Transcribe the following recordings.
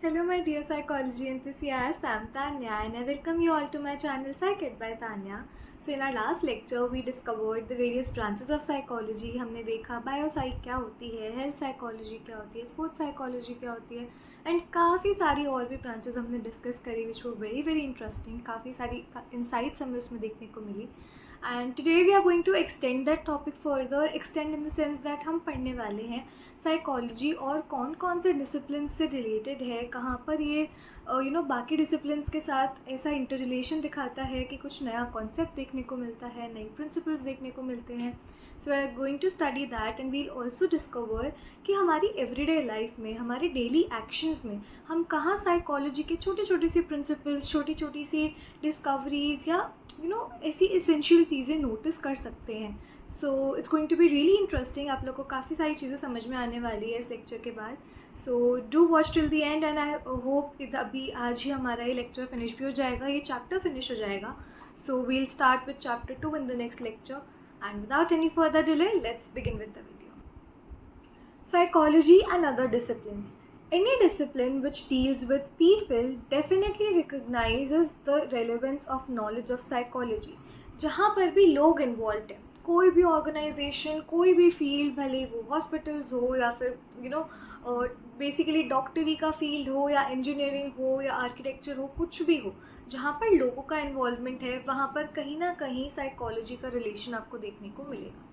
Hello, my dear psychology enthusiasts. I'm Tanya, and I welcome you all to my channel Psyched by Tanya. So, in our last lecture, we discovered the various branches of psychology. हमने देखा बायोसाइक क्या होती है, health psychology क्या होती है, sports psychology क्या होती है, एंड काफ़ी सारी और भी ब्रांचेस हमने डिस्कस करी विच वो वेरी वेरी इंटरेस्टिंग. काफ़ी सारी इंसाइट्स हमें उसमें देखने को मिली. And today we are going to extend that topic further. Extend in the sense that हम पढ़ने वाले हैं साइकोलॉजी और कौन कौन से डिसिप्लिन से रिलेटेड है, कहाँ पर ये बाकी डिसिप्लिन्स के साथ ऐसा इंटर रिलेशन दिखाता है कि कुछ नया कॉन्सेप्ट देखने को मिलता है, नई प्रिंसिपल्स देखने को मिलते हैं. So I are going to study that and we'll also discover कि हमारी एवरीडे लाइफ में, हमारे डेली एक्शंस में हम कहाँ साइकोलॉजी के छोटी छोटी सी प्रिंसिपल्स, छोटी छोटी सी डिस्कवरीज या ऐसी इसेंशियल चीज़ें नोटिस कर सकते हैं. So it's going to be really interesting. आप लोग को काफ़ी सारी चीज़ें समझ में आने वाली है इस लेक्चर के बाद. So do watch till the end and I hope अभी आज ही हमारा ये लेक्चर फिनिश भी हो जाएगा, ये चैप्टर फिनिश हो जाएगा. So we'll start with chapter 2 in the next lecture. And without any further delay, let's begin with the video. Psychology and other disciplines. Any discipline which deals with people definitely recognizes the relevance of knowledge of psychology. जहाँ पर भी लोग involve हैं, कोई भी organisation, कोई भी field, भले वो हॉस्पिटल्स हो या फिर बेसिकली डॉक्टरी का फील्ड हो या इंजीनियरिंग हो या आर्किटेक्चर हो, कुछ भी हो, जहाँ पर लोगों का इन्वॉल्वमेंट है वहाँ पर कहीं ना कहीं साइकोलॉजी का रिलेशन आपको देखने को मिलेगा.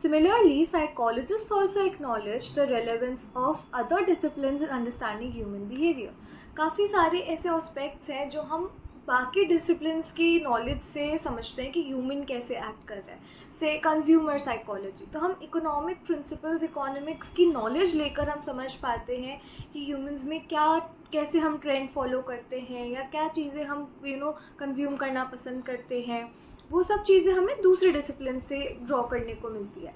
Similarly, psychologists also acknowledge the relevance of other disciplines in understanding human behavior. काफ़ी सारे ऐसे एस्पेक्ट्स हैं जो हम बाकी डिसिप्लिन्स की नॉलेज से समझते हैं कि ह्यूमन कैसे एक्ट कर रहा है. से कंज्यूमर साइकोलॉजी, तो हम इकोनॉमिक प्रिंसिपल्स, इकोनॉमिक्स की नॉलेज लेकर हम समझ पाते हैं कि ह्यूमंस में क्या, कैसे हम ट्रेंड फॉलो करते हैं या क्या चीज़ें हम कंज्यूम करना पसंद करते हैं. वो सब चीज़ें हमें दूसरे डिसिप्लिन से ड्रॉ करने को मिलती है.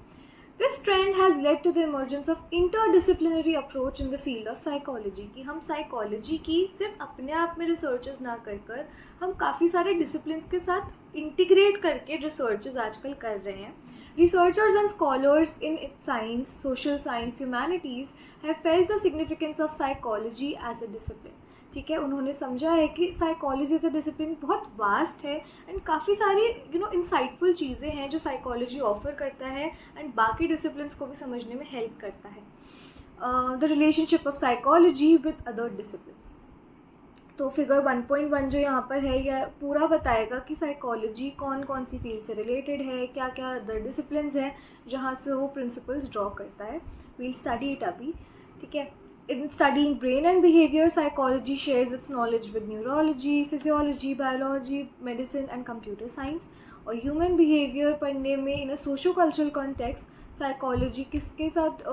This trend has led to the emergence of interdisciplinary approach in the field of psychology. कि हम साइकोलॉजी की सिर्फ अपने आप में रिसर्चेस ना कर हम काफ़ी सारे डिसिप्लिन्स के साथ इंटीग्रेट करके रिसर्चेस आजकल कर रहे हैं. Researchers and scholars in science, social science, humanities have felt the significance of psychology as a discipline. ठीक है, उन्होंने समझा है कि साइकोलॉजी से डिसिप्लिन बहुत वास्ट है एंड काफ़ी सारी इंसाइटफुल चीज़ें हैं जो साइकोलॉजी ऑफर करता है एंड बाकी डिसिप्लिन्स को भी समझने में हेल्प करता है. The relationship of psychology with other disciplines. तो फिगर 1.1 जो यहाँ पर है यह पूरा बताएगा कि साइकोलॉजी कौन कौन सी फील्ड से रिलेटेड है, क्या क्या अदर डिसिप्लिन्स हैं जहाँ से वो प्रिंसिपल्स ड्रॉ करता है. वील स्टडी इट अभी. ठीक है. In studying brain and behavior, psychology shares its knowledge with neurology, physiology, biology, medicine and computer science. और human behavior पढ़ने में in a socio-cultural context, psychology किसके साथ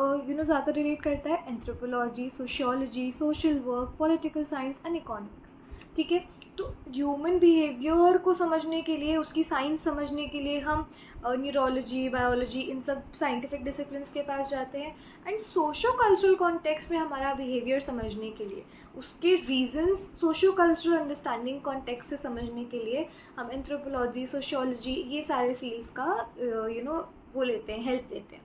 ज़्यादा relate करता है? Anthropology, sociology, social work, political science and economics. ठीक है. तो ह्यूमन बिहेवियर को समझने के लिए, उसकी साइंस समझने के लिए हम न्यूरोलॉजी, बायोलॉजी, इन सब साइंटिफिक डिसिप्लिन्स के पास जाते हैं. एंड सोशो कल्चरल कॉन्टेक्स्ट में हमारा बिहेवियर समझने के लिए, उसके reasons socio cultural understanding context से समझने के लिए हम एंथ्रोपोलॉजी, सोशियोलॉजी, ये सारे फील्ड्स का वो लेते हैं, हेल्प लेते हैं.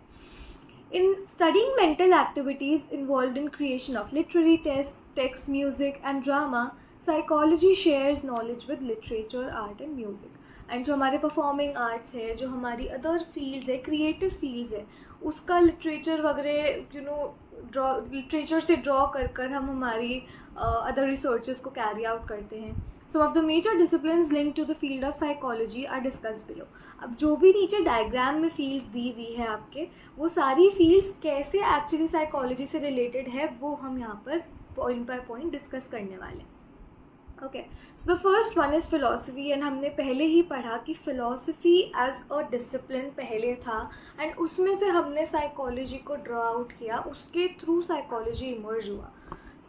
In studying mental activities involved in creation of literary text, music and drama, psychology shares knowledge with literature, art and music. And जो हमारे परफॉर्मिंग आर्ट्स है, जो हमारी अदर फील्ड्स है, क्रिएटिव फील्ड्स है, उसका लिटरेचर वगैरह लिटरेचर से ड्रॉ कर हम हमारी अदर रिसर्चेस को कैरी आउट करते हैं. Some of the major disciplines link to the field of psychology are discussed below. अब जो भी नीचे डायग्राम में फील्ड्स दी हुई है आपके, वो सारी फील्ड्स कैसे एक्चुअली साइकोलॉजी से रिलेटेड है वो हम यहाँ पर पॉइंट बाय पॉइंट डिस्कस करने वाले हैं. Okay, so the first one is philosophy. And हमने पहले ही पढ़ा कि फिलोसफी एज अ डिसिप्लिन पहले था एंड उसमें से हमने साइकोलॉजी को ड्रॉ आउट किया, उसके थ्रू साइकोलॉजी इमर्ज हुआ.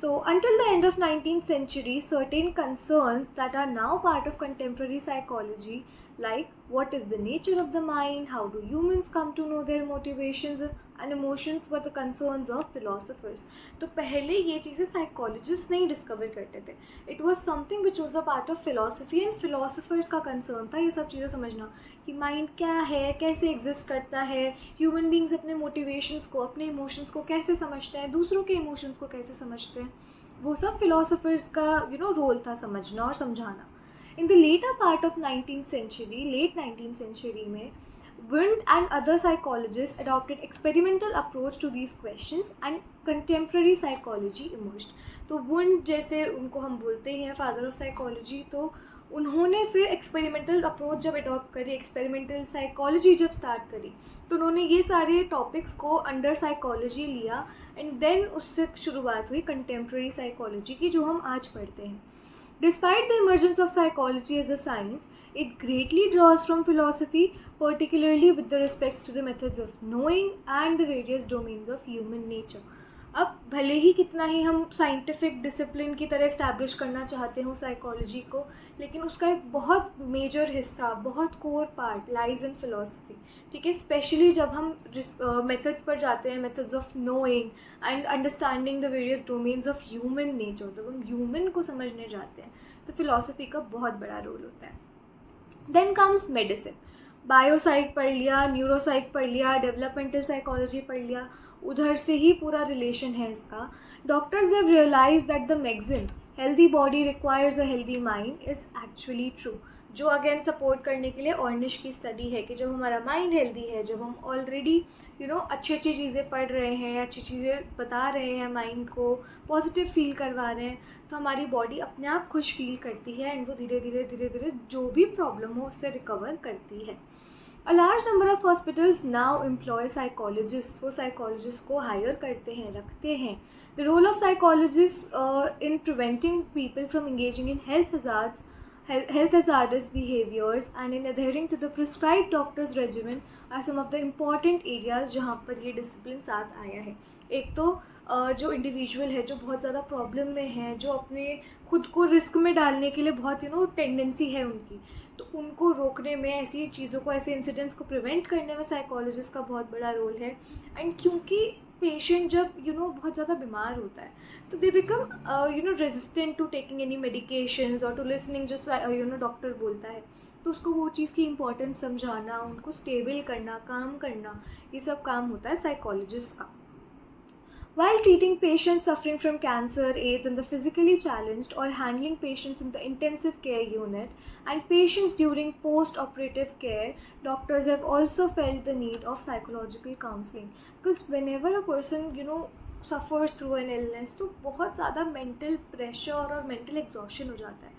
So until the end of 19th century, certain concerns that are now part of contemporary psychology, like what is the nature of the mind, how do humans come to know their motivations and emotions, were the concerns of philosophers. तो पहले ये चीज़ें psychologists नहीं discover करते थे. It was something which was a part of philosophy and philosophers का concern था ये सब चीज़ें समझना कि mind क्या है, कैसे exist करता है, human beings अपने motivations को, अपने emotions को कैसे समझते हैं, दूसरों के emotions को कैसे समझते हैं. वो सब फिलोसोफर्स का रोल था समझना और समझाना. In the later part of 19th century, late 19th century में Wundt and other psychologists adopted experimental approach to these questions and contemporary psychology emerged. तो Wundt जैसे उनको हम बोलते हैं फादर ऑफ साइकोलॉजी, तो उन्होंने फिर एक्सपेरिमेंटल अप्रोच जब अडॉप्ट करी, एक्सपेरिमेंटल साइकोलॉजी जब स्टार्ट करी, तो उन्होंने ये सारे टॉपिक्स को अंडर साइकोलॉजी लिया एंड देन उससे शुरुआत हुई कंटेम्प्रेरी साइकोलॉजी की, जो हम आज पढ़ते हैं. Despite the emergence of psychology as a science, it greatly draws from philosophy, particularly with the respects to the methods of knowing and the various domains of human nature. अब भले ही कितना ही हम साइंटिफिक डिसिप्लिन की तरह establish करना चाहते हो psychology को, लेकिन उसका एक बहुत मेजर हिस्सा, बहुत core part lies in philosophy. ठीक है, स्पेशली जब हम मेथड्स पर जाते हैं, methods of knowing and understanding the various domains of human nature, जब हम ह्यूमन को समझने जाते हैं तो फिलोसफी का बहुत बड़ा रोल होता है. Then comes medicine. बायोसाइक पढ़ लिया, न्यूरोसाइक पढ़ लिया, डेवलपमेंटल साइकोलॉजी पढ़ लिया, उधर से ही पूरा रिलेशन है इसका. Doctors have realise that the magazine healthy body requires a healthy mind is actually true. जो अगेन सपोर्ट करने के लिए ऑर्निश की स्टडी है कि जब हमारा माइंड हेल्दी है, जब हम ऑलरेडी अच्छी अच्छी चीज़ें पढ़ रहे हैं, अच्छी चीज़ें बता रहे हैं, माइंड को पॉजिटिव फील करवा रहे हैं, तो हमारी बॉडी अपने आप खुश फील करती है एंड वो धीरे धीरे जो भी प्रॉब्लम हो उससे रिकवर करती है. A large number of hospitals now employ psychologists. वो psychologists को hire करते हैं, रखते हैं. The role of psychologists in preventing people from engaging in health hazardous behaviors and in adhering to the prescribed doctor's regimen are some of the important areas जहाँ पर ये discipline साथ आया है. एक तो जो इंडिविजुअल है, जो बहुत ज़्यादा प्रॉब्लम में है, जो अपने खुद को रिस्क में डालने के लिए बहुत टेंडेंसी है उनकी, तो उनको रोकने में, ऐसी चीज़ों को, ऐसे इंसिडेंट्स को प्रिवेंट करने में साइकोलॉजिस्ट का बहुत बड़ा रोल है. एंड क्योंकि पेशेंट जब बहुत ज़्यादा बीमार होता है तो they become resistant to taking any medications और टू लिसनिंग जो डॉक्टर बोलता है, तो उसको वो चीज़ की इम्पोर्टेंस समझाना, उनको स्टेबल करना, काम करना, ये सब काम होता है साइकोलॉजिस्ट का. While treating patients suffering from cancer, AIDS, and the physically challenged, or handling patients in the intensive care unit and patients during post-operative care, doctors have also felt the need of psychological counseling. Because whenever a person, suffers through an illness, तो बहुत ज़्यादा mental pressure और mental exhaustion हो जाता है.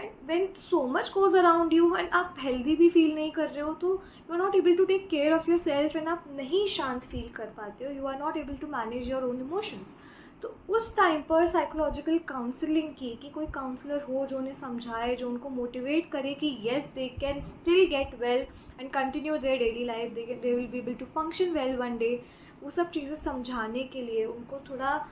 And when so much goes around you and आप healthy भी feel नहीं कर रहे हो, तो you are not able to take care of yourself and आप नहीं शांत feel कर पाते हो, you are not able to manage your own emotions. तो उस टाइम पर साइकोलॉजिकल काउंसलिंग की, कि कोई काउंसलर हो जो उन्हें समझाए, जो उनको मोटिवेट करे कि yes they can still get well and continue their daily life, they will be able to function well one day. वो सब चीज़ें समझाने के लिए, उनको थोड़ा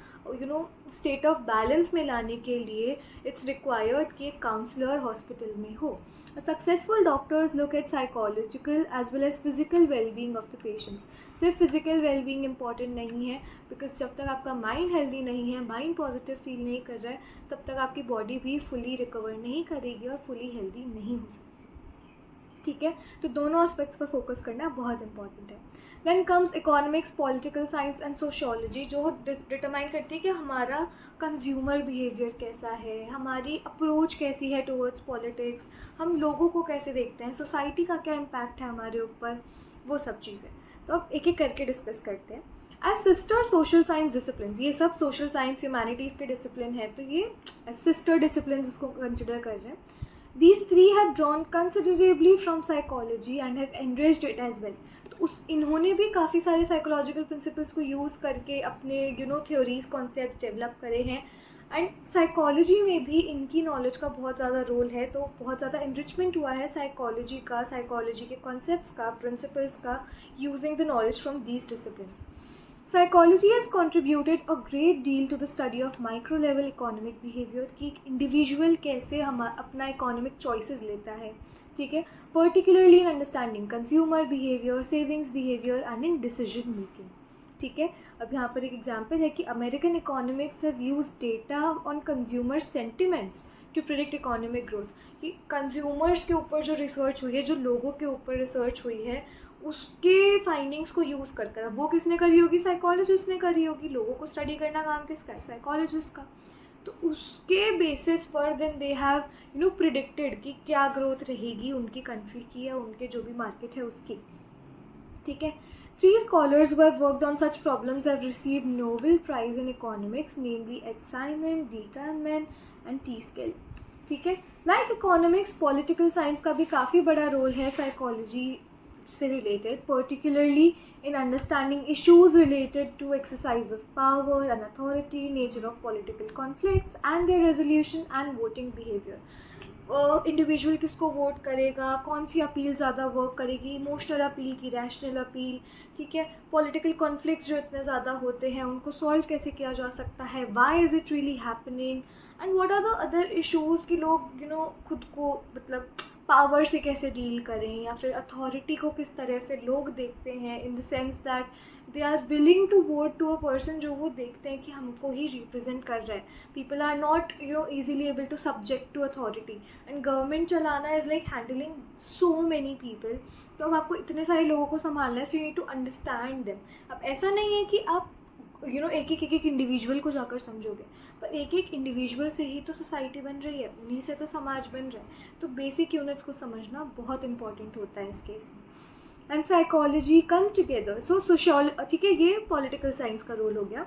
स्टेट ऑफ बैलेंस में लाने के लिए इट्स रिक्वायर्ड कि एक काउंसलर हॉस्पिटल में हो. Successful doctors look at psychological as well as physical wellbeing of the patients. सिर्फ फिजिकल वेलबींग इंपॉर्टेंट नहीं है, बिकॉज जब तक आपका माइंड हेल्दी नहीं है, माइंड पॉजिटिव फील नहीं कर रहा है, तब तक आपकी बॉडी भी फुली रिकवर नहीं करेगी और फुली हेल्दी नहीं हो सकती. ठीक है, तो दोनों एस्पेक्ट्स पर फोकस करना बहुत इंपॉर्टेंट है. Then comes economics, political science and sociology, जो डिटरमाइन करती है कि हमारा कंज्यूमर बिहेवियर कैसा है, हमारी अप्रोच कैसी है टुवर्ड्स पॉलिटिक्स, हम लोगों को कैसे देखते हैं, सोसाइटी का क्या इम्पैक्ट है हमारे ऊपर, वो सब चीज़ें. तो अब एक एक करके डिस्कस करते हैं. As sister social science discipline, ये सब सोशल साइंस ह्यूमैनिटीज़ के डिसिप्लिन है, तो ये एज सिस्टर डिसिप्लिन इसको कंसिडर कर रहे हैं. These three have drawn considerably from psychology and have enriched it as well. तो इन्होंने भी काफ़ी सारे साइकोलॉजिकल प्रिंसिपल्स को यूज़ करके अपने थ्योरीज, कॉन्सेप्ट डेवलप करे हैं. एंड साइकोलॉजी में भी इनकी नॉलेज का बहुत ज़्यादा रोल है. तो बहुत ज़्यादा इनरिचमेंट हुआ है साइकोलॉजी का, साइकोलॉजी के कॉन्सेप्ट्स का, प्रिंसिपल्स का, using the knowledge from these disciplines. Psychology has contributed a great deal to the study of micro level economic behavior, कि एक इंडिविजुअल कैसे हम अपना इकोनॉमिक चॉइसेस लेता है. ठीक है, particularly in understanding consumer behaviour, savings behaviour and in decision making. ठीक है, अब यहाँ पर एक एग्जांपल है कि American economics have use data on consumer sentiments to predict economic growth. कि कंज्यूमर्स के ऊपर जो रिसर्च हुई है, जो लोगों के ऊपर रिसर्च हुई है, उसके फाइंडिंग्स को यूज़ कर कर वो किसने करी होगी, साइकोलॉजिस्ट ने करी होगी. लोगों को स्टडी करना काम किसका है, साइकोलॉजिस्ट का. तो उसके बेसिस पर देन दे हैव प्रिडिक्टेड कि क्या ग्रोथ रहेगी उनकी कंट्री की या उनके जो भी मार्केट है उसकी, ठीक है. 3 scholars who have worked on such problems have received Nobel Prize in Economics, namely H. Simon, D. Kahneman and T. Skell. ठीक है. लाइक इकोनॉमिक्स, पॉलिटिकल साइंस का भी काफ़ी बड़ा रोल है साइकोलॉजी से related, particularly in understanding issues related to exercise of power and authority, nature of political conflicts and their resolution and voting behaviour. Individual किसको vote करेगा, कौन सी अपील ज़्यादा वर्क करेगी, इमोशनल अपील की रैशनल अपील, ठीक है. पॉलिटिकल कॉन्फ्लिक्ट्स जो इतने ज़्यादा होते हैं उनको सॉल्व कैसे किया जा सकता है, why is it really happening and what are the other issues कि लोग खुद को मतलब पावर से कैसे डील करें या फिर अथॉरिटी को किस तरह से लोग देखते हैं, in the sense that they are willing to vote to a person जो वो देखते हैं कि हमको ही रिप्रेजेंट कर रहा है. People are not easily able to subject to authority and government चलाना is like handling so many people. तो अब आपको इतने सारे लोगों को संभालना है, so you need to understand them. अब ऐसा नहीं है कि आप एक इंडिविजुअल को जाकर समझोगे, पर एक इंडिविजुअल से ही तो सोसाइटी बन रही है, उन्हीं से तो समाज बन रहा है. तो बेसिक यूनिट्स को समझना बहुत इंपॉर्टेंट होता है इस केस में. And psychology come together, so sociology, ठीक है, ये पॉलिटिकल साइंस का रोल हो गया.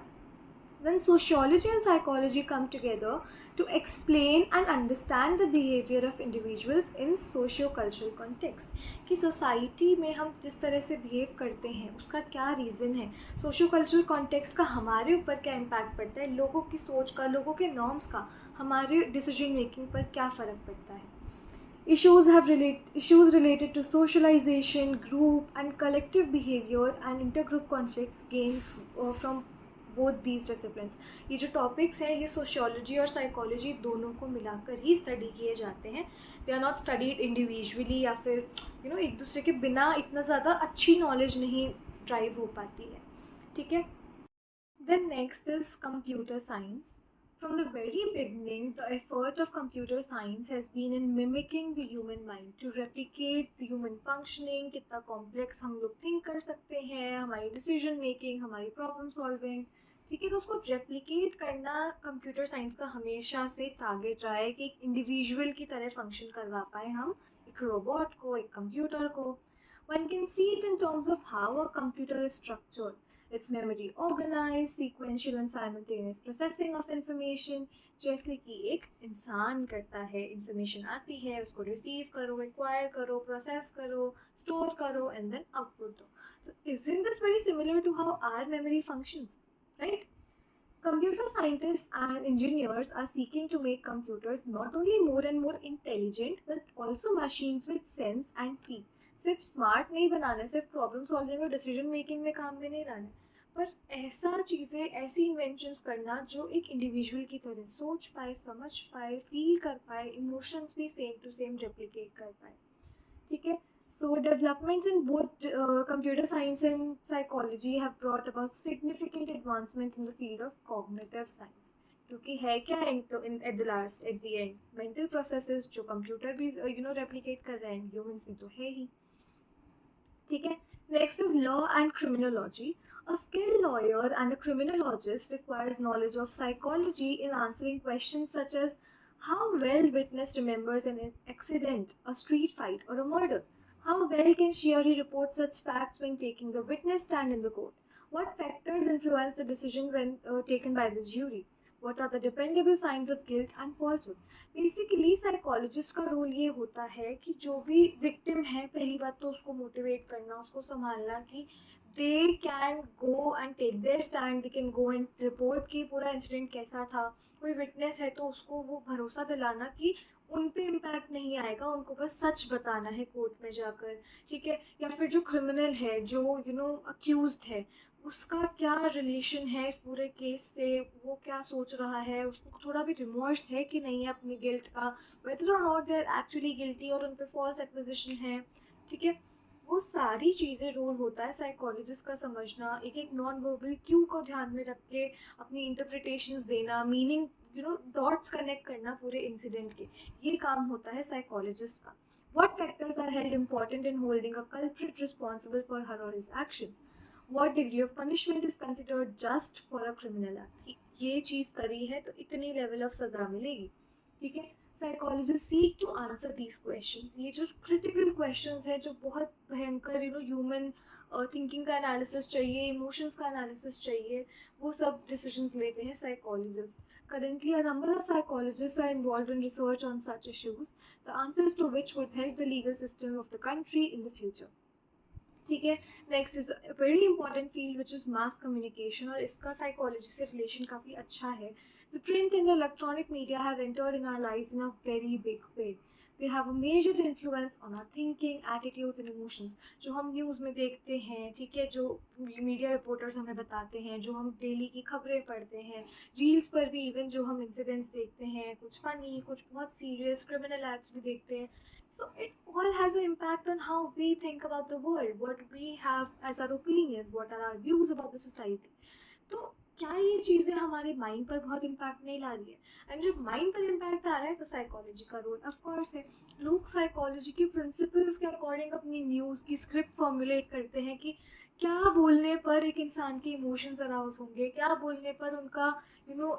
Then sociology and psychology come together to explain and understand the behavior of individuals in socio-cultural context. कि सोसाइटी में हम जिस तरह से बिहेव करते हैं उसका क्या रीज़न है, सोशो कल्चरल कॉन्टेक्स्ट का हमारे ऊपर क्या इम्पैक्ट पड़ता है, लोगों की सोच का, लोगों के नॉर्म्स का हमारे डिसीजन मेकिंग पर क्या फ़र्क पड़ता है. Issues related to socialization, group and collective behavior and intergroup conflicts gain from both these disciplines. ये जो टॉपिक्स हैं ये सोशियोलॉजी और साइकोलॉजी दोनों को मिलाकर ही स्टडी किए जाते हैं. They are not studied individually या फिर एक दूसरे के बिना इतना ज़्यादा अच्छी नॉलेज नहीं ड्राइव हो पाती है, ठीक है. Then next is computer science. From the very beginning, the effort of computer science has been in mimicking the human mind to replicate the human functioning, कितना complex हम लोग think कर सकते हैं, हमारी decision making, हमारी problem solving, ठीक है. तो उसको replicate करना कंप्यूटर साइंस का हमेशा से टारगेट रहा है कि एक इंडिविजुअल की तरह फंक्शन करवा पाए हम एक रोबोट को, एक कंप्यूटर को. One can see it in terms of how a computer is structured. Its memory organized, sequential and simultaneous processing of information. जैसे कि एक इंसान करता है, इंफॉर्मेशन आती है, उसको रिसीव करो, एक्वायर करो, प्रोसेस करो, स्टोर करो एंड देन आउटपुट दो. तो isn't this very similar to how our memory functions, right? Computer scientists and engineers are seeking to make computers not only more and more intelligent but also machines with sense and feel. सिर्फ smart नहीं बनाना, सिर्फ problem solving और decision making में काम में नहीं लाना, पर ऐसा चीज़ें, ऐसी इन्वेंशंस करना जो एक इंडिविजुअल की तरह सोच पाए, समझ पाए, फील कर पाए, इमोशंस भी सेम टू सेम रेप्लिकेट कर पाए, ठीक है. So developments in both computer science and psychology have brought about significant advancements in the field of cognitive science. क्योंकि है क्या at the last, at the end mental processes जो computer भी replicate कर रहे हैं, ह्यूमंस भी तो है ही, ठीक है. Next is law and criminology. A skilled lawyer and a criminologist requires knowledge of psychology in answering questions such as how well witness remembers an accident, a street fight, or a murder. How well can she or he report such facts when taking the witness stand in the court? What factors influence the decision when taken by the jury? What are the dependable signs of guilt and falsehood? Basically psychologist का role ये होता है कि जो भी victim है, पहली बात तो उसको मोटिवेट करना, उसको संभालना कि they can go and take their stand, they can go and report कि पूरा इंसिडेंट कैसा था. कोई विटनेस है तो उसको वो भरोसा दिलाना कि उन पे इम्पैक्ट नहीं आएगा, उनको बस सच बताना है कोर्ट में जाकर, ठीक है. या फिर जो क्रिमिनल है, जो अक्यूज्ड है, उसका क्या रिलेशन है इस पूरे केस से, वो क्या सोच रहा है, उसको थोड़ा भी रिमोर्स है कि नहीं है अपनी गिल्ट का, whether or not they are actually guilty और उन पे फॉल्स एक्विजिशन है, ठीक है. वो सारी चीज़ें रोल होता है साइकोलॉजिस्ट का समझना, एक एक नॉन वर्बल क्यू को ध्यान में रख के अपनी इंटरप्रिटेशंस देना, मीनिंग डॉट्स कनेक्ट करना पूरे इंसिडेंट के, ये काम होता है साइकोलॉजिस्ट का. What factors are held important in holding a culprit responsible for her or his actions? What degree of punishment is considered just for a criminal act? ये चीज़ करी है तो इतनी लेवल ऑफ सज़ा मिलेगी, ठीक है। Psychologist seek to answer these questions, ये जो क्रिटिकल क्वेश्चंस है जो बहुत भयंकर ह्यूमन थिंकिंग का एनालिसिस चाहिए, इमोशंस का एनालिसिस चाहिए, वो सब डिसीजंस लेते हैं psychologist. Currently, a number of psychologists are involved in research on such issues, the answers to which would help the legal system of the country in the future. ठीक है। Next is very important field which is mass communication, और इसका psychology से relation काफ़ी अच्छा है। The print and the electronic media have entered in our lives in a very big way. They have a major influence on our thinking, attitudes and emotions. जो हम news में देखते हैं, ठीक है, जो मीडिया रिपोर्टर्स हमें बताते हैं, जो हम डेली की खबरें पढ़ते हैं, रील्स पर भी इवन जो हम इंसिडेंट्स देखते हैं, कुछ फनी, कुछ बहुत सीरियस क्रिमिनल एक्ट्स भी देखते हैं। So it all has an impact on how we think about the world, what we have as our opinions, what are our views about the society. तो क्या ये चीज़ें हमारे माइंड पर बहुत इम्पैक्ट नहीं ला रही है? एंड जब माइंड पर इम्पैक्ट आ रहा है तो साइकोलॉजी का रोल ऑफ कोर्स है। लोग साइकोलॉजी के प्रिंसिपल्स के अकॉर्डिंग अपनी न्यूज़ की स्क्रिप्ट फॉर्मुलेट करते हैं कि क्या बोलने पर एक इंसान के इमोशंस अराउज होंगे, क्या बोलने पर उनका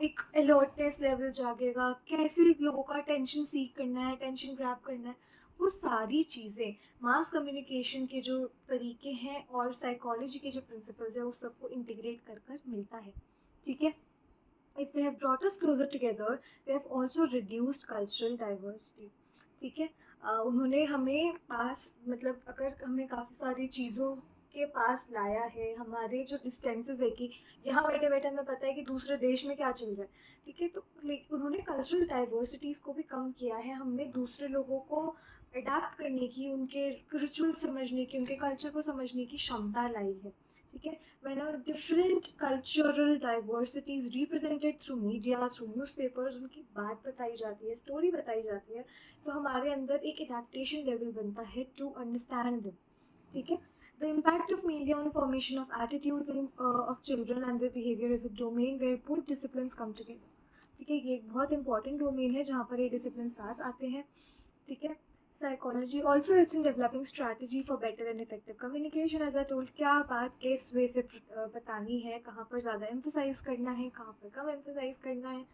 एक अलर्टनेस लेवल जागेगा, कैसे लोगों का अटेंशन सीक करना है, अटेंशन ग्रैब करना है। वो सारी चीज़ें मास कम्युनिकेशन के जो तरीके हैं और साइकोलॉजी के जो प्रिंसिपल्स हैं उस सबको इंटीग्रेट कर कर मिलता है, ठीक है। If they have brought us closure together, they have also reduced cultural diversity, ठीक है। उन्होंने हमें पास मतलब अगर हमें काफ़ी सारी चीज़ों के पास लाया है, हमारे जो डिस्टेंसेस है कि यहाँ बैठे बैठे हमें पता है कि दूसरे देश में क्या चल रहा है, ठीक है। तो उन्होंने कल्चरल डाइवर्सिटीज़ को भी कम किया है, हमें दूसरे लोगों को अडाप्ट करने की, उनके रिचुअल समझने की, उनके कल्चर को समझने की क्षमता लाई है, ठीक है। When are different cultural diversities represented through media, through newspapers, उनकी बात बताई जाती है, स्टोरी बताई जाती है, तो हमारे अंदर एक एडेप्टेशन लेवल बनता है टू अंडरस्टैंड देम, ठीक है। The impact of media on formation of attitudes of children and their behavior is a domain where both disciplines come together, ठीक है। ये एक बहुत इंपॉर्टेंट डोमेन है जहाँ पर ये डिसिप्लिन साथ आते हैं, ठीक है। Psychology also helps in developing strategy for better and effective communication. As I told, क्या बात किस वे से बतानी है, कहाँ पर ज़्यादा एम्फसाइज करना है, कहाँ पर कम एम्फसाइज करना है,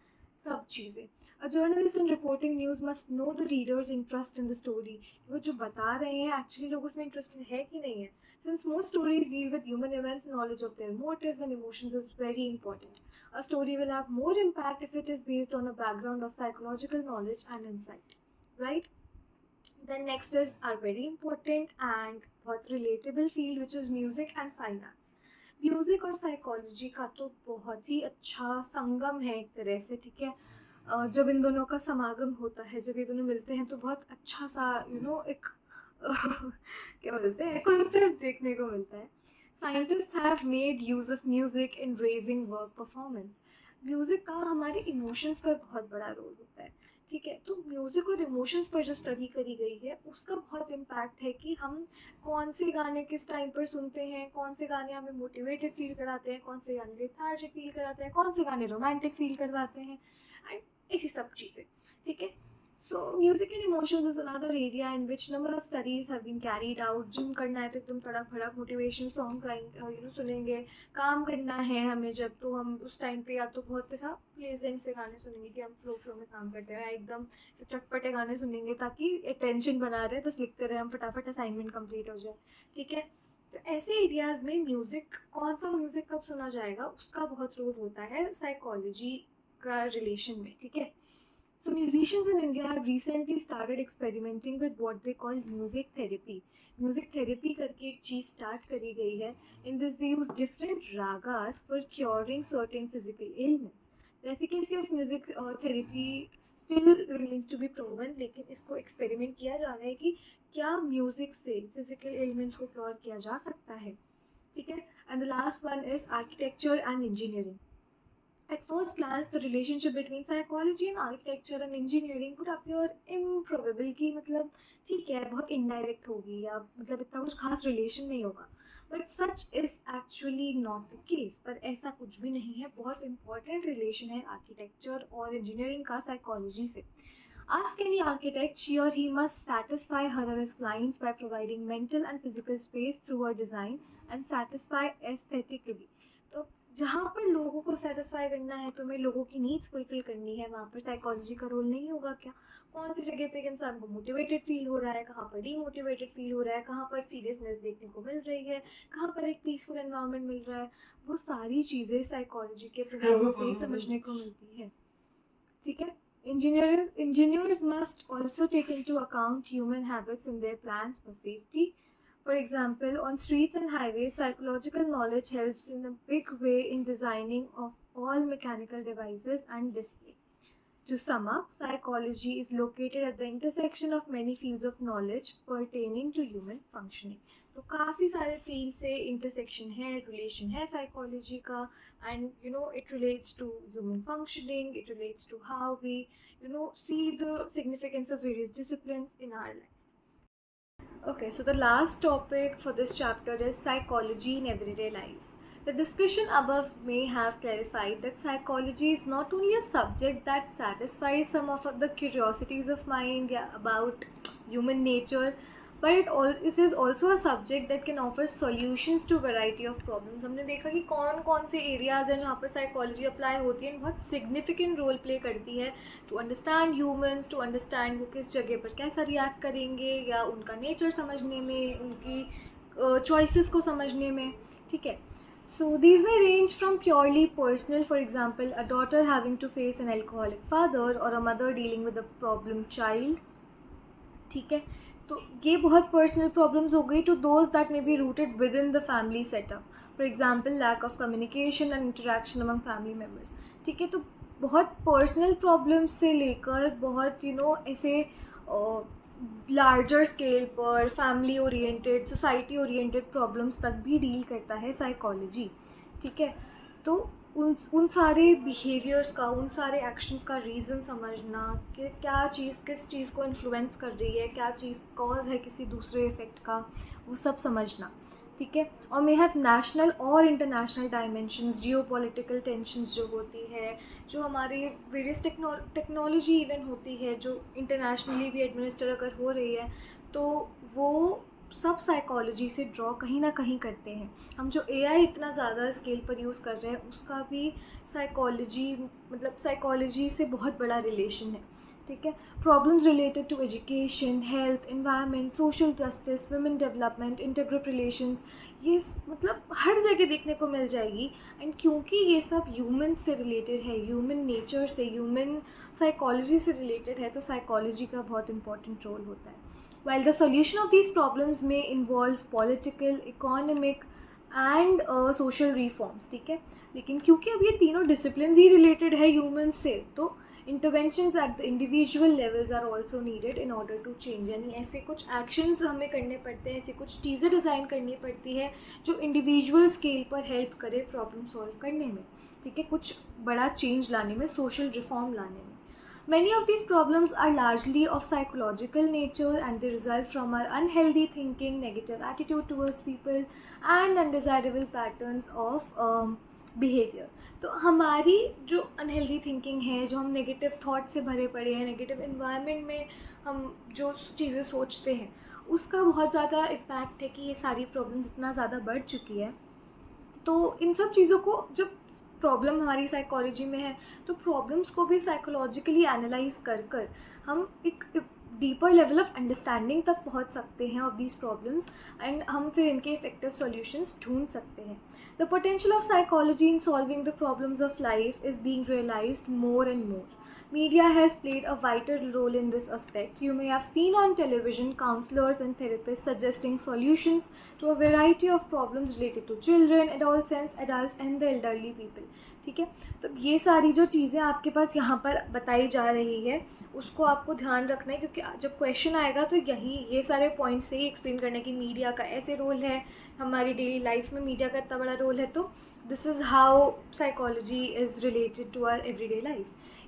सब चीज़ें। A journalist in reporting news must know the readers interest in the story. वो जो बता रहे हैं एक्चुअली लोग उसमें इंटरेस्टेड है कि नहीं है। Since most stories deal with human events, knowledge of their motives and emotions is very important. A story will have more impact if it is based on a background of psychological knowledge and insight, right? Then next is our very important and बहुत relatable field which is music and fine arts. Music और psychology का तो बहुत ही अच्छा संगम है एक तरह से, ठीक है। जब इन दोनों का समागम होता है, जब ये दोनों मिलते हैं तो बहुत अच्छा सा एक क्या बोलते हैं कॉन्सेप्ट देखने को मिलता है। Scientists have made use of music in raising work performance. Music का हमारे इमोशंस पर बहुत बड़ा रोल होता है, ठीक है। तो म्यूज़िक और इमोशंस पर जो स्टडी करी गई है उसका बहुत इम्पैक्ट है कि हम कौन से गाने किस टाइम पर सुनते हैं, कौन से गाने हमें मोटिवेटेड फील कराते हैं, कौन से गाने लेथार्जिक फील कराते हैं, कौन से गाने रोमांटिक फील करवाते हैं, एंड ऐसी सब चीज़ें, ठीक है। So music and emotions is another area in which number of studies have been carried out. Gym करना है तो एकदम तड़क भड़क मोटिवेशन सॉन्ग सुनेंगे, काम करना है हमें जब, तो हम उस टाइम पे या तो बहुत ऐसा प्लेजेंट से गाने सुनेंगे कि हम फ्लो में काम करते हैं, एकदम से चटपटे गाने सुनेंगे ताकि टेंशन बना रहे, बस लिखते रहे हम, फटाफट असाइनमेंट कंप्लीट हो जाए, ठीक है। तो ऐसे एरियाज में म्यूज़िक, कौन सा म्यूज़िक कब सुना जाएगा उसका बहुत रोल होता है साइकोलॉजी का रिलेशन में, ठीक है। So musicians in India have recently started experimenting with what they call music therapy. Music therapy करके एक चीज़ start करी गई है. In this they use different ragas for curing certain physical ailments. The efficacy of music therapy still remains to be proven, लेकिन इसको experiment किया जा रहा है कि क्या music से physical ailments को cure किया जा सकता है, ठीक है। And the last one is architecture and engineering. At first glance, the relationship between psychology and architecture and engineering could appear improbable कि मतलब ठीक है बहुत indirect होगी या मतलब इतना कुछ खास relation नहीं होगा, but such is actually not the case. पर ऐसा कुछ भी नहीं है, बहुत important relation है architecture और engineering का psychology से. Ask any architect, she or he must satisfy her or his clients by providing mental and physical space through her design and satisfy aesthetically. तो जहाँ पर लोगों को सेटिस्फाई करना है, तुम्हें लोगों की नीड्स फुलफिल करनी है, वहाँ पर साइकोलॉजी का रोल नहीं होगा क्या? कौन सी जगह पे एक इंसान को मोटिवेटेड फील हो रहा है, कहाँ पर डीमोटिवेटेड फील हो रहा है, कहाँ पर सीरियसनेस देखने को मिल रही है, कहाँ पर एक पीसफुल एनवायरनमेंट मिल रहा है, वो सारी चीज़ें साइकोलॉजी के प्रिंसिपल से ही समझने को मिलती है। ठीक है। Engineers must also take into account human habits in their plans for safety. For example, on streets and highways, psychological knowledge helps in a big way in designing of all mechanical devices and display. To sum up, psychology is located at the intersection of many fields of knowledge pertaining to human functioning. तो काफ़ी सारे field से intersection है, relation है psychology का, and it relates to human functioning, it relates to how we see the significance of various disciplines in our life. Okay, so the last topic for this chapter is psychology in everyday life. The discussion above may have clarified that psychology is not only a subject that satisfies some of the curiosities of mind about human nature, but it is also a subject that can offer solutions to variety of problems. हमने देखा कि कौन कौन से areas हैं जहाँ पर psychology apply होती है, बहुत सिग्निफिकेंट रोल प्ले करती है to understand humans, to understand वो किस जगह पर कैसा रिएक्ट करेंगे, या उनका नेचर समझने में, उनकी चॉइसेस को समझने में. ठीक है. So these may range from purely personal, for example, a daughter having to face an alcoholic father or a mother dealing with a problem child. ठीक है. तो ये बहुत पर्सनल प्रॉब्लम्स हो गई, to those that may be rooted within the family setup. For example, lack of communication and interaction among family members. ठीक है. तो बहुत पर्सनल प्रॉब्लम्स से लेकर बहुत ऐसे लार्जर स्केल पर family oriented, society oriented problems तक भी डील करता है साइकोलॉजी. ठीक है. तो उन सारे बिहेवियर्स का, उन सारे एक्शंस का रीज़न समझना कि क्या चीज़ किस चीज़ को इन्फ्लुएंस कर रही है, क्या चीज़ कॉज है किसी दूसरे इफ़ेक्ट का, वो सब समझना. ठीक है. और मे हैव नेशनल और इंटरनेशनल डायमेंशंस, जियोपॉलिटिकल टेंशंस जो होती है, जो हमारे वेरियस टेक्नोलॉजी इवन होती है जो इंटरनेशनली भी एडमिनिस्टर अगर हो रही है, तो वो सब साइकोलॉजी से ड्रॉ कहीं ना कहीं करते हैं. हम जो AI इतना ज़्यादा स्केल पर यूज़ कर रहे हैं, उसका भी साइकोलॉजी से बहुत बड़ा रिलेशन है. ठीक है. Problems related to education, health, environment, social justice, women development, intergroup relations, ये हर जगह देखने को मिल जाएगी. एंड क्योंकि ये सब ह्यूमन से रिलेटेड है, ह्यूमन नेचर से, ह्यूमन साइकोलॉजी से रिलेटेड है, तो साइकोलॉजी का बहुत इंपॉर्टेंट रोल होता है. While the solution of these problems may involve political, economic and social reforms. ठीक है. लेकिन क्योंकि अब ये तीनों डिसिप्लिन ही रिलेटेड है ह्यूमन से, तो interventions at the individual levels are also needed in order to change. यानी ऐसे कुछ एक्शंस हमें करने पड़ते हैं, ऐसी कुछ चीज़ें डिज़ाइन करनी पड़ती है जो इंडिविजुअल स्केल पर हेल्प करे प्रॉब्लम सॉल्व करने में. ठीक है. कुछ बड़ा चेंज लाने में, सोशल रिफॉर्म लाने में. Many of these problems are largely of psychological nature and they result from our unhealthy thinking, negative attitude towards people and undesirable patterns of behavior. तो हमारी जो अनहेल्दी थिंकिंग है, जो हम नेगेटिव थॉट से भरे पड़े हैं, नेगेटिव इन्वायरमेंट में हम जो चीज़ें सोचते हैं, उसका बहुत ज़्यादा इम्पैक्ट है कि ये सारी प्रॉब्लम्स इतना ज़्यादा बढ़ चुकी है. तो इन सब चीज़ों को, जब प्रॉब्लम हमारी साइकोलॉजी में है, तो प्रॉब्लम्स को भी साइकोलॉजिकली एनालाइज कर हम एक डीपर लेवल ऑफ अंडरस्टैंडिंग तक पहुंच सकते हैं ऑफ दीज प्रॉब्लम्स, एंड हम फिर इनके इफेक्टिव सॉल्यूशंस ढूंढ सकते हैं. The potential of psychology in solving the problems of life is being realised more and more. Media has played a vital role in this aspect. You may have seen on television counselors and therapists suggesting solutions to a variety of problems related to children, adolescents, adults and the elderly people. ठीक है. तो ये सारी जो चीज़ें आपके पास यहाँ पर बताई जा रही है, उसको आपको ध्यान रखना है, क्योंकि जब क्वेश्चन आएगा तो ये सारे पॉइंट्स से ही एक्सप्लेन करने की मीडिया का ऐसे रोल है, हमारी डेली लाइफ में मीडिया का इतना बड़ा रोल है. तो this is how psychology is related to our everyday life.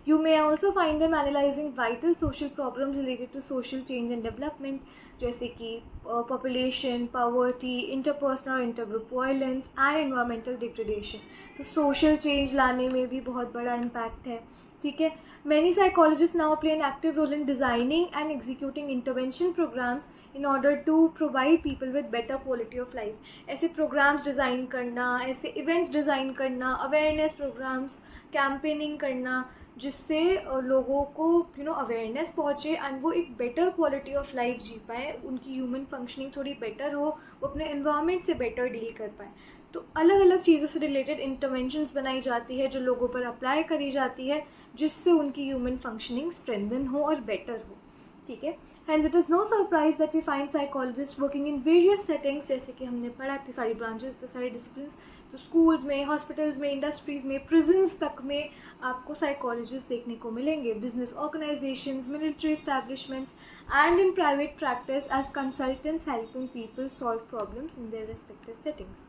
You may also find them analyzing vital social problems related to social change and development, जैसे कि population, poverty, interpersonal और intergroup violence and environmental degradation. तो social change लाने में भी बहुत बड़ा impact है. ठीक है. Many psychologists now play an active role in designing and executing intervention programs in order to provide people with better quality of life. ऐसे programs डिज़ाइन करना, ऐसे events डिज़ाइन करना, awareness programs, campaigning करना, जिससे लोगों को अवेयरनेस पहुँचे and वो एक बेटर क्वालिटी ऑफ लाइफ जी पाएँ, उनकी ह्यूमन फंक्शनिंग थोड़ी बेटर हो, वो अपने एनवायरनमेंट से बेटर डील कर पाएँ. तो अलग अलग चीज़ों से रिलेटेड इंटरवेंशंस बनाई जाती है जो लोगों पर अप्लाई करी जाती है, जिससे उनकी ह्यूमन फंक्शनिंग स्ट्रेंथन हो और बेटर हो. ठीक है. Hence it is no surprise that we find psychologist working in various settings. जैसे कि हमने पढ़ा इतनी सारी ब्रांचेस, इतने सारे डिसिप्लिन्स, तो स्कूल्स में, हॉस्पिटल्स में, इंडस्ट्रीज़ में, प्रिजन्स तक में आपको साइकोलॉजिस्ट देखने को मिलेंगे. Business organisations, military establishments and in private practice as consultants helping people solve problems in their respective settings.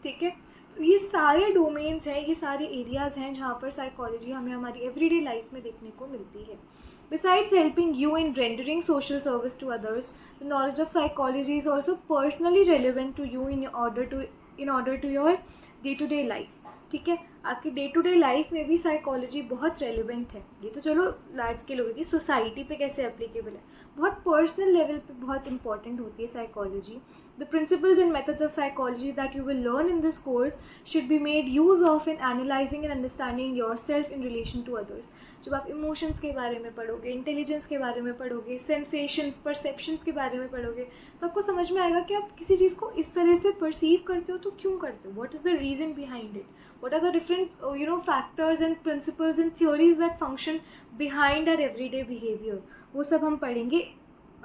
ठीक है. तो ये सारे डोमेन्स हैं, ये सारे एरियाज़ हैं जहाँ पर साइकोलॉजी हमें हमारी एवरीडे लाइफ में देखने को मिलती है. Besides helping you in rendering social service to others, the knowledge of psychology is also personally relevant to you in order to your day-to-day life. ठीक है. आपकी डे टू डे लाइफ में भी साइकोलॉजी बहुत रेलिवेंट है. ये तो चलो लार्ज स्केल होगी, सोसाइटी पे कैसे एप्लीकेबल है, बहुत पर्सनल लेवल पे बहुत इंपॉर्टेंट होती है psychology. The principles and methods of psychology that you will learn in this course should be made use of in analysing and understanding yourself in relation to others. जब आप emotions के बारे में पढ़ोगे, intelligence के बारे में पढ़ोगे, सेंसेशंस, परसेप्शंस के बारे में पढ़ोगे, तो आपको समझ में आएगा कि आप किसी चीज़ को इस तरह से परसीव करते हो तो क्यों करते हो. What is the reason behind it, what are the different factors and principles and theories that function behind our everyday behavior. वो सब हम पढ़ेंगे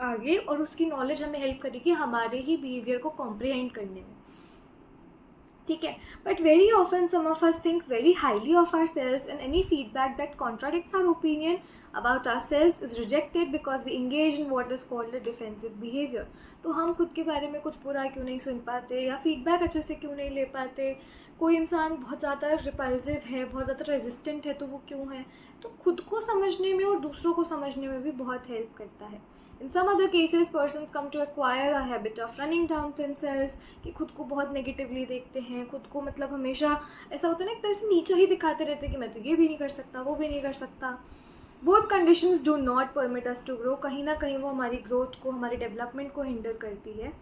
आगे और उसकी नॉलेज हमें हेल्प करेगी हमारे ही बिहेवियर को कॉम्प्रिहेंड करने में. ठीक है. But very often some of us think very highly of ourselves and any feedback that contradicts our opinion about ourselves is rejected because we engage in what is called a defensive behaviour. तो हम खुद के बारे में कुछ बुरा क्यों नहीं सुन पाते या फीडबैक अच्छे से क्यों नहीं ले पाते. कोई इंसान बहुत ज़्यादा रिपल्सिव है, बहुत ज़्यादा रेजिस्टेंट है, तो वो क्यों है. तो खुद को समझने में और दूसरों को समझने में भी बहुत हेल्प करता है. In some other cases, persons come to acquire a habit of running down themselves, कि खुद को बहुत नेगेटिवली देखते हैं, खुद को मतलब हमेशा ऐसा होता है ना, एक तरह से नीचा ही दिखाते रहते हैं कि मैं तो ये भी नहीं कर सकता, वो भी नहीं कर सकता. Both conditions do not permit us to grow. कहीं ना कहीं वो हमारी ग्रोथ को, हमारे डेवलपमेंट को हिंडर करती है.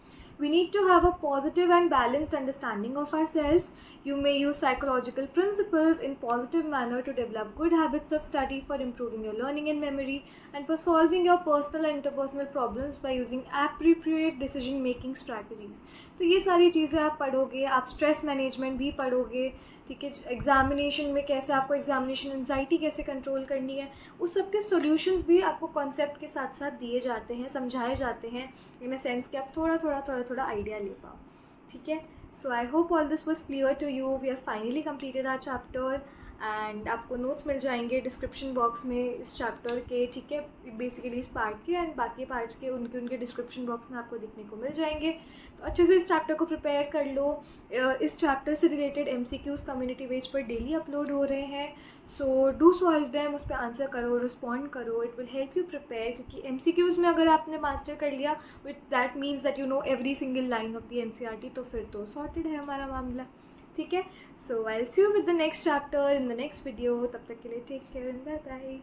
We need to have a positive and balanced understanding of ourselves. You may use psychological principles in positive manner to develop good habits of study, for improving your learning and memory, and for solving your personal and interpersonal problems by using appropriate decision making strategies. तो ये सारी चीज़ें आप पढ़ोगे. आप stress management भी पढ़ोगे. ठीक है. एग्जामिनेशन में कैसे आपको एग्जामिनेशन एंजाइटी कैसे कंट्रोल करनी है, उस सब के सॉल्यूशंस भी आपको कॉन्सेप्ट के साथ साथ दिए जाते हैं, समझाए जाते हैं, इन अ सेंस कि आप थोड़ा आइडिया ले पाओ. ठीक है. So I hope all this was clear to you. We have finally completed our chapter and आपको नोट्स मिल जाएंगे डिस्क्रिप्शन बॉक्स में इस चैप्टर के. ठीक है. बेसिकली इस पार्ट के एंड बाकी पार्ट्स के उनके डिस्क्रिप्शन बॉक्स में आपको दिखने को मिल जाएंगे. तो अच्छे से इस चैप्टर को प्रिपेयर कर लो. इस चैप्टर से रिलेटेड MCQs कम्युनिटी पेज पर डेली अपलोड हो रहे हैं. सो डू सॉल्व देम, उस पर आंसर करो, रिस्पॉन्ड करो. It will help you prepare, क्योंकि MCQs में अगर आपने मास्टर कर लिया with that means that you know every single line of the NCERT, तो फिर तो सॉर्टेड है हमारा मामला. ठीक है. So I will see you with the next chapter in the next video. तब तक के लिए take care and bye bye.